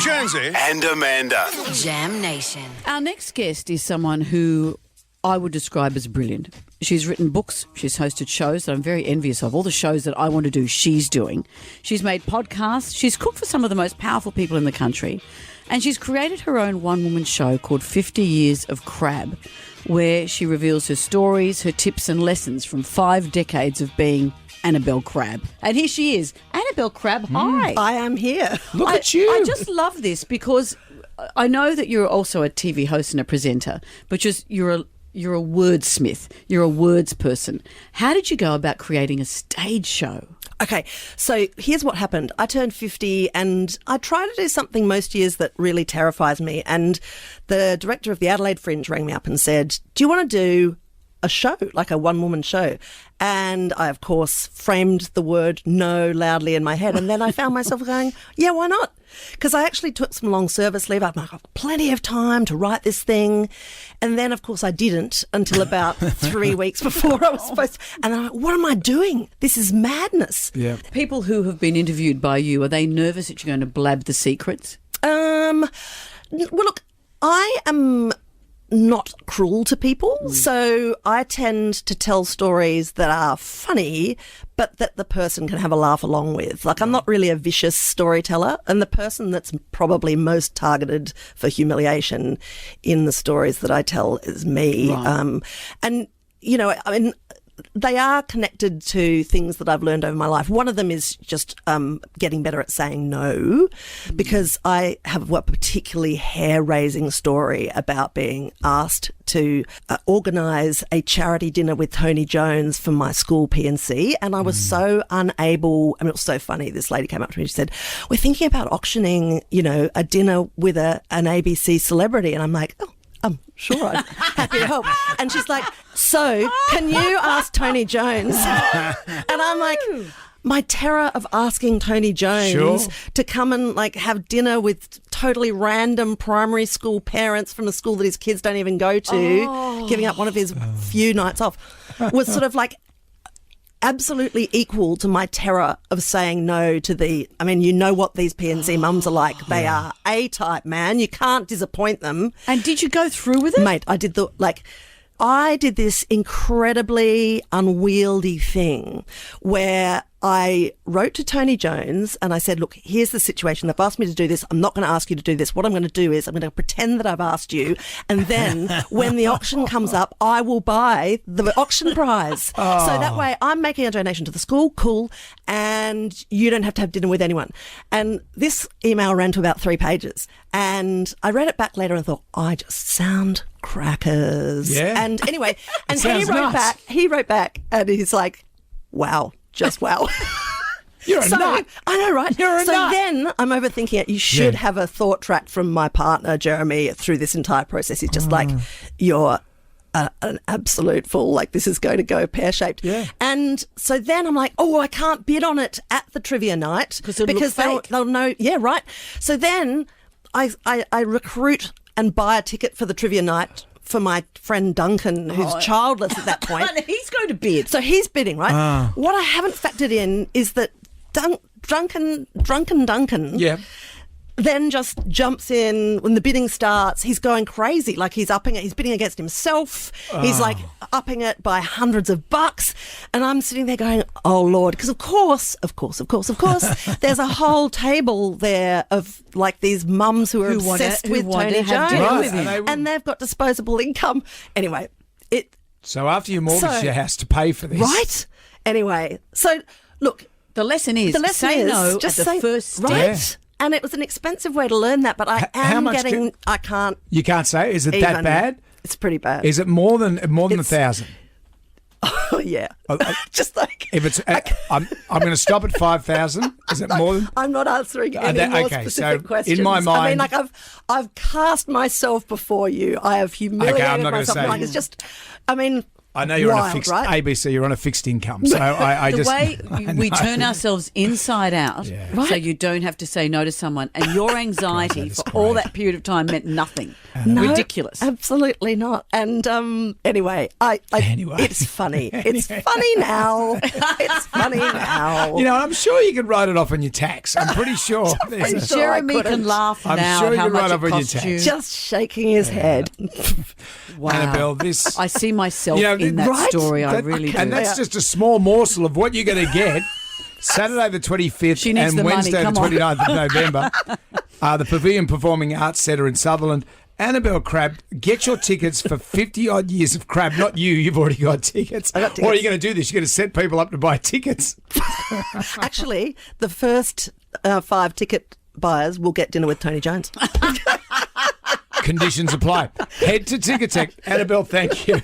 Jonesy and Amanda. Jam Nation. Our next guest is someone who I would describe as brilliant. She's written books, she's hosted shows that I'm very envious of. All the shows that I want to do, she's doing. She's made podcasts, she's cooked for some of the most powerful people in the country, and she's created her own one-woman show called 50 Years of Crabb, where she reveals her stories, her tips and lessons from 5 decades of being Annabel Crabb. And here she is. Annabel Crabb, hi. I am here. Look at you. I just love this because I know that you're also a TV host and a presenter, but you're a wordsmith. You're a words person. How did you go about creating a stage show? Okay, so here's what happened. I turned 50 and I try to do something most years that really terrifies me. And the director of the Adelaide Fringe rang me up and said, do you want to do a show, like a one-woman show? And I, of course, framed the word no loudly in my head. And then I found myself going, yeah, why not? Because I actually took some long service leave. I've got plenty of time to write this thing. And then, of course, I didn't until about 3 weeks before I was supposed to. And then I'm like, what am I doing? This is madness. Yeah. People who have been interviewed by you, are they nervous that you're going to blab the secrets? Well, look, I am not cruel to people, so I tend to tell stories that are funny, but that the person can have a laugh along with. Like, I'm not really a vicious storyteller, and the person that's probably most targeted for humiliation in the stories that I tell is me. Right. And, you know, I mean, they are connected to things that I've learned over my life. One of them is just getting better at saying no, because I have a particularly hair-raising story about being asked to organise a charity dinner with Tony Jones for my school P&C, and I was so unable. I mean, it was so funny. This lady came up to me and she said, we're thinking about auctioning, you know, a dinner with an ABC celebrity. And I'm like, oh, I'm sure I'm happy to help. And she's like, so can you ask Tony Jones? And I'm like, my terror of asking Tony Jones to come and like have dinner with totally random primary school parents from a school that his kids don't even go to, giving up one of his few nights off, was sort of like absolutely equal to my terror of saying no to I mean, you know what these P&C mums are like. They are A-type, man. You can't disappoint them. And did you go through with it? Mate, I did this incredibly unwieldy thing where I wrote to Tony Jones and I said, look, here's the situation. They've asked me to do this. I'm not going to ask you to do this. What I'm going to do is I'm going to pretend that I've asked you. And then when the auction comes up, I will buy the auction prize. So that way I'm making a donation to the school. Cool. And you don't have to have dinner with anyone. And this email ran to about 3 pages. And I read it back later and thought, I just sound crackers. Yeah. And anyway, and Sounds he wrote back and he's like, wow. Just wow. You're a nut. I know, right? You're a nut. Then I'm overthinking it. You should have a thought track from my partner, Jeremy, through this entire process. He's just like, you're an absolute fool. Like, this is going to go pear-shaped. Yeah. And so then I'm like, oh, I can't bid on it at the trivia night because they'll know. Yeah, right. So then I recruit and buy a ticket for the trivia night for my friend Duncan, who's childless at that point. And he's going to bid. So he's bidding, right? What I haven't factored in is that drunken Duncan then just jumps in when the bidding starts. He's going crazy. Like, he's bidding against himself. He's like upping it by hundreds of bucks. And I'm sitting there going, oh Lord, because of course, there's a whole table there of like these mums who are obsessed with Tony Jones. And they've got disposable income. Anyway, So after you mortgage your house to pay for this. Right? Anyway, so look. The lesson is say no at the first step. Right? Yeah. And it was an expensive way to learn that, but I can't. You can't say. Is it even, that bad? It's pretty bad. Is it more than 1,000? Oh yeah. Just like if it's, I'm going to stop at 5,000. Is it more than? I'm not answering any more specific questions. In my mind, I mean, like I've cast myself before you. I have humiliated myself. Like, it's just, I mean. I know you're on a Wild, fixed right? ABC. You're on a fixed income, so I The just way I we know. turn ourselves inside out Yeah. so you don't have to say no to someone, and your anxiety God, that is for all great. that period of time meant nothing. No, Ridiculous. Absolutely not. And anyway, Anyway. it's funny. It's funny now. It's funny now. You know, I'm sure you could write it off on your tax. I'm pretty sure. There's a- sure I Jeremy can couldn't. laugh I'm now sure at you how can write much up it on your cost tax. you. Just shaking his head. Wow. Annabel, this I see myself You know, in that right? story. I that- really do. and that's just a small morsel of what you're going to get. Saturday the 25th She needs and the money, Wednesday the come on. 29th of November, the Pavilion Performing Arts Centre in Sutherland. Annabel Crabb, get your tickets for 50 odd years of Crabb. Not you, you've already got tickets. I got Or are you tickets. going to do this? You're going to set people up to buy tickets. Actually, the first 5 ticket buyers will get dinner with Tony Jones. Conditions apply. Head to Ticketek. Annabel, thank you.